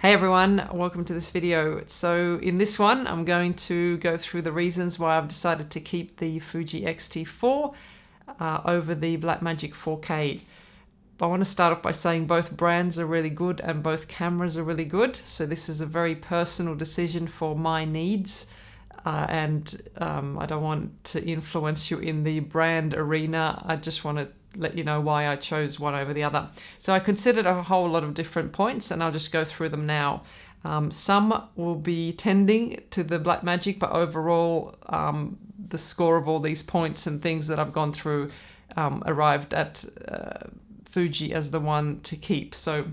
Hey everyone, welcome to this video. So in this one, I'm going to go through the reasons why I've decided to keep the Fuji X-T4 over the Blackmagic 4K. I want to start off by saying both brands are really good and both cameras are really good. So this is a very personal decision for my needs. I don't want to influence you in the brand arena. I just want to let you know why I chose one over the other. So I considered a whole lot of different points and I'll just go through them now. Some will be tending to the Blackmagic, but overall the score of all these points and things that I've gone through arrived at Fuji as the one to keep. So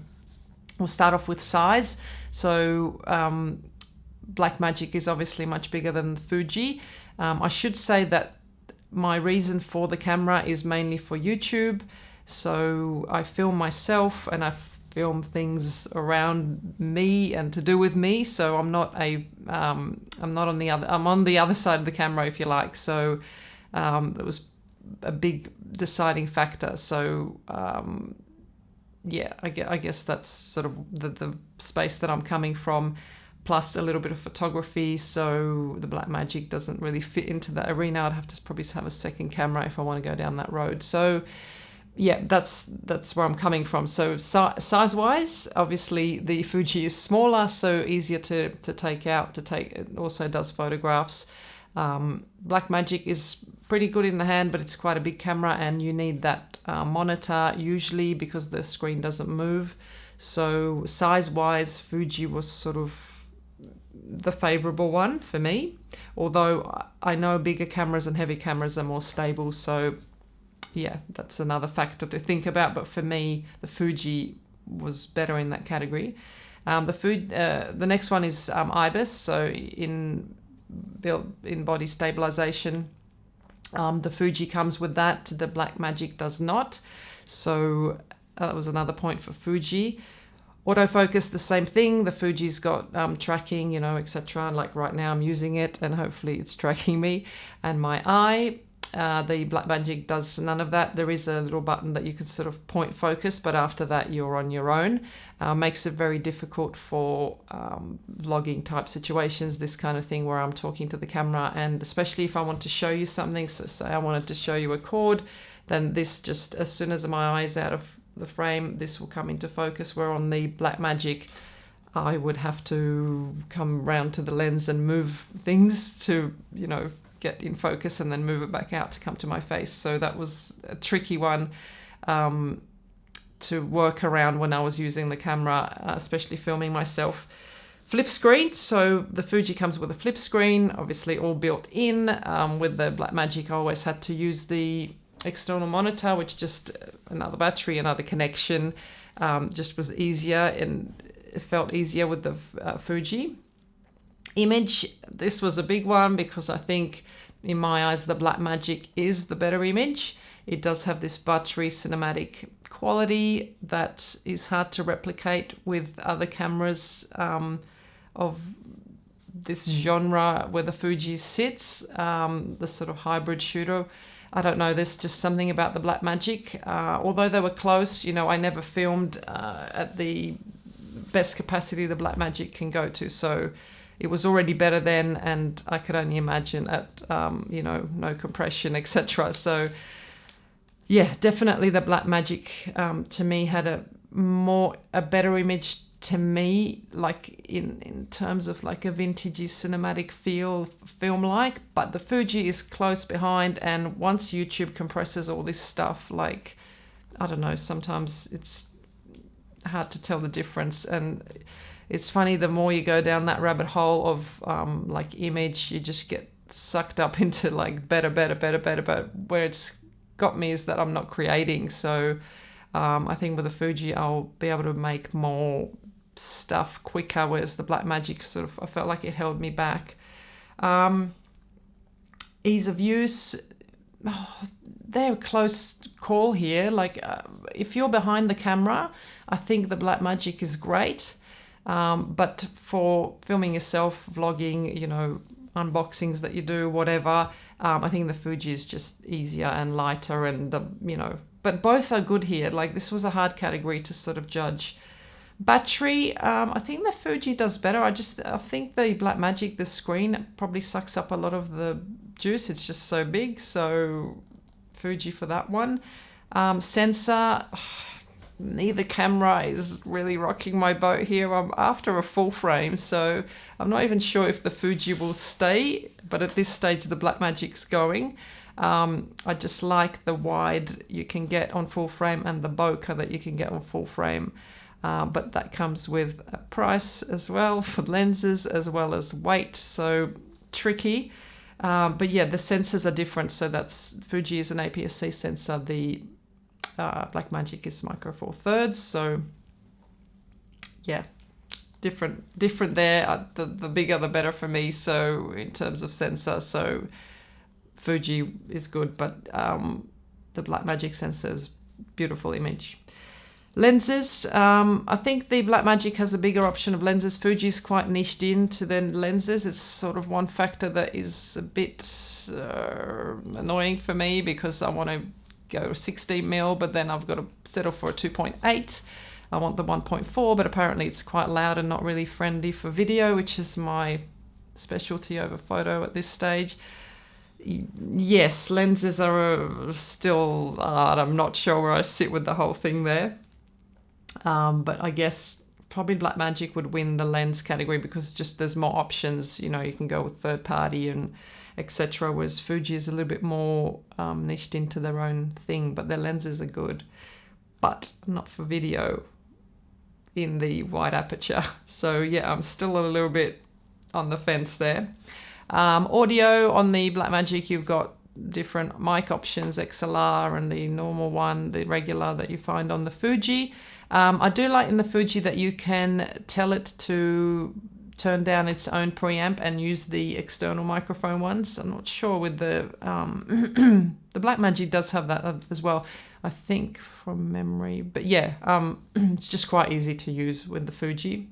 we'll start off with size. So Blackmagic is obviously much bigger than the Fuji. I should say that my reason for the camera is mainly for YouTube. So I film myself and I film things around me and to do with me. So I'm on the other side of the camera, if you like. So it was a big deciding factor. So yeah, I guess that's sort of the space that I'm coming from, plus a little bit of photography. So the Blackmagic doesn't really fit into that arena. I'd have to probably have a second camera if I want to go down that road. So yeah, that's where I'm coming from. So size wise, obviously the Fuji is smaller, so easier to take out, it also does photographs. Blackmagic is pretty good in the hand, but it's quite a big camera and you need that monitor usually because the screen doesn't move. So size wise, Fuji was sort of the favorable one for me, although I know bigger cameras and heavy cameras are more stable. So yeah, that's another factor to think about, but for me the Fuji was better in that category. The next one is IBIS, so in body stabilization. The Fuji comes with that, the Blackmagic does not. So that was another point for Fuji. Autofocus, the same thing. The Fuji's got tracking, etc. Like right now I'm using it and hopefully it's tracking me and my eye. The Blackmagic does none of that. There is a little button that you can sort of point focus, but after that you're on your own. Makes it very difficult for vlogging type situations, this kind of thing where I'm talking to the camera, and especially if I want to show you something. So say I wanted to show you a chord, then this just, as soon as my eye is out of the frame, this will come into focus, where on the Blackmagic I would have to come round to the lens and move things to get in focus and then move it back out to come to my face. So that was a tricky one to work around when I was using the camera, especially filming myself. Flip screen, so the Fuji comes with a flip screen, obviously all built in. With the Blackmagic I always had to use the external monitor, which just another battery, another connection, just was easier, and it felt easier with the Fuji. Image, this was a big one because I think in my eyes the Blackmagic is the better image. It does have this buttery cinematic quality that is hard to replicate with other cameras of this genre where the Fuji sits, the sort of hybrid shooter. I don't know, there's just something about the Blackmagic. Although they were close, I never filmed at the best capacity the Blackmagic can go to. So it was already better then, and I could only imagine at, no compression, etc. So yeah, definitely the Blackmagic to me had a better image to me, like in terms of like a vintagey cinematic feel, film-like, but the Fuji is close behind, and once YouTube compresses all this stuff, like, I don't know, sometimes it's hard to tell the difference. And it's funny, the more you go down that rabbit hole of like image, you just get sucked up into like better, but where it's got me is that I'm not creating. So I think with the Fuji I'll be able to make more stuff quicker, whereas the Blackmagic sort of, I felt like it held me back. Ease of use, they're a close call here. Like if you're behind the camera, I think the Blackmagic is great, but for filming yourself, vlogging, unboxings that you do, whatever, I think the Fuji is just easier and lighter, and but both are good here. Like, this was a hard category to sort of judge. Battery, I think the Fuji does better. I think the Blackmagic, the screen probably sucks up a lot of the juice. It's just so big, so Fuji for that one. Sensor, neither camera is really rocking my boat here. I'm after a full frame, so I'm not even sure if the Fuji will stay, but at this stage the Blackmagic's going. I just like the wide you can get on full frame and the bokeh that you can get on full frame. But that comes with a price as well for lenses as well as weight, so tricky. But yeah, the sensors are different. So that's Fuji is an APS-C sensor. The Blackmagic is micro four thirds. So yeah, different there. The bigger the better for me. So in terms of sensor, so Fuji is good, but the Blackmagic sensor is beautiful image. Lenses, I think the Blackmagic has a bigger option of lenses. Fuji's quite niched into the lenses. It's sort of one factor that is a bit annoying for me because I want to go 16mm, but then I've got to settle for a 2.8. I want the 1.4, but apparently it's quite loud and not really friendly for video, which is my specialty over photo at this stage. Yes, lenses are still, I'm not sure where I sit with the whole thing there. But I guess probably Blackmagic would win the lens category because just there's more options. You know, you can go with third party and etc. Whereas Fuji is a little bit more niched into their own thing, but their lenses are good, but not for video in the wide aperture. So yeah, I'm still a little bit on the fence there. Audio on the Blackmagic, you've got different mic options, XLR and the normal one, the regular that you find on the Fuji. I do like in the Fuji that you can tell it to turn down its own preamp and use the external microphone ones. I'm not sure with the the Blackmagic does have that as well, I think from memory. But yeah, it's just quite easy to use with the Fuji.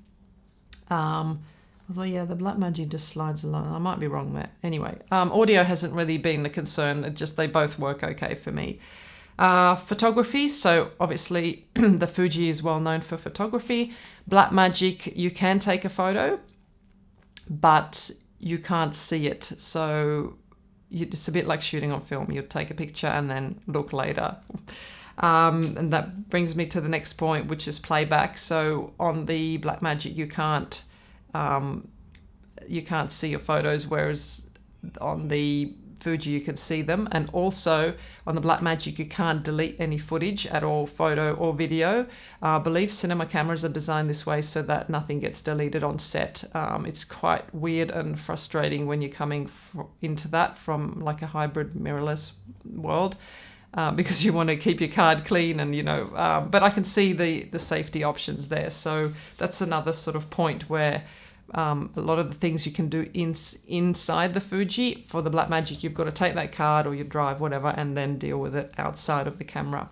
Although yeah, the Blackmagic just slides along. I might be wrong there. Anyway, audio hasn't really been a concern. It just they both work okay for me. Photography, so obviously the Fuji is well known for photography. Blackmagic, you can take a photo, but you can't see it. So it's a bit like shooting on film. You take a picture and then look later. And that brings me to the next point, which is playback. So on the Blackmagic, you can't see your photos, whereas on the Fuji you can see them. And also on the Blackmagic you can't delete any footage at all, photo or video. I believe cinema cameras are designed this way so that nothing gets deleted on set. It's quite weird and frustrating when you're coming into that from like a hybrid mirrorless world, because you want to keep your card clean and but I can see the safety options there. So that's another sort of point where a lot of the things you can do inside the Fuji, for the Blackmagic you've got to take that card or your drive, whatever, and then deal with it outside of the camera.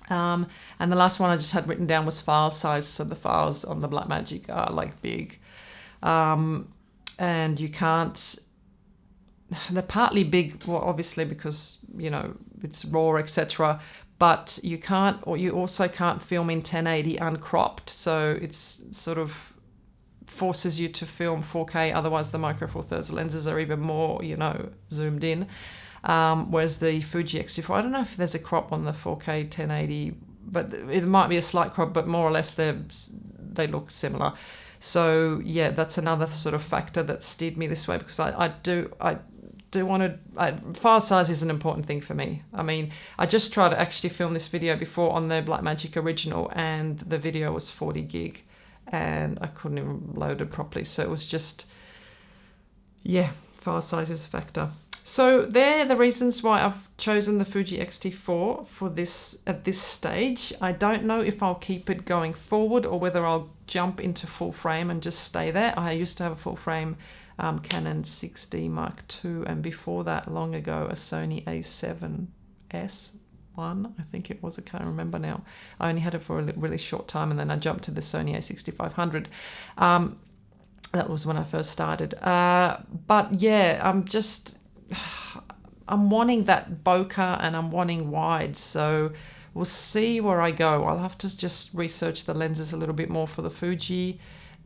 And the last one I just had written down was file size. So the files on the Blackmagic are like big, and you can't, they're partly big, well, obviously because it's raw, etc., but you can't, or you also can't film in 1080 uncropped. So it's sort of forces you to film 4K, otherwise the micro four thirds lenses are even more zoomed in, whereas the Fuji X-T4, I don't know if there's a crop on the 4K 1080, but it might be a slight crop, but more or less they look similar. So yeah, that's another sort of factor that steered me this way, because I do want to, file size is an important thing for me. I mean, I just tried to actually film this video before on the Blackmagic original and the video was 40 gig and I couldn't even load it properly. So it was just, yeah, file size is a factor. So they're the reasons why I've chosen the Fuji X-T4 for this at this stage. I don't know if I'll keep it going forward or whether I'll jump into full frame and just stay there. I used to have a full frame Canon 6D Mark II, and before that, long ago, a Sony A7S I, I think it was, I can't remember now. I only had it for a really short time, and then I jumped to the Sony A6500. That was when I first started. But yeah, I'm wanting that bokeh and I'm wanting wide. So we'll see where I go. I'll have to just research the lenses a little bit more for the Fuji.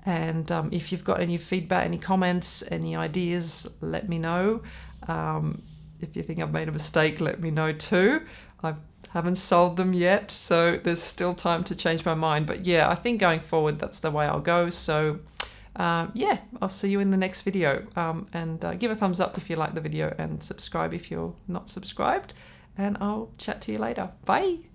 And if you've got any feedback, any comments, any ideas, let me know. If you think I've made a mistake, let me know too. I haven't sold them yet, so there's still time to change my mind. But yeah, I think going forward, that's the way I'll go. So yeah, I'll see you in the next video. And give a thumbs up if you like the video, and subscribe if you're not subscribed. And I'll chat to you later. Bye.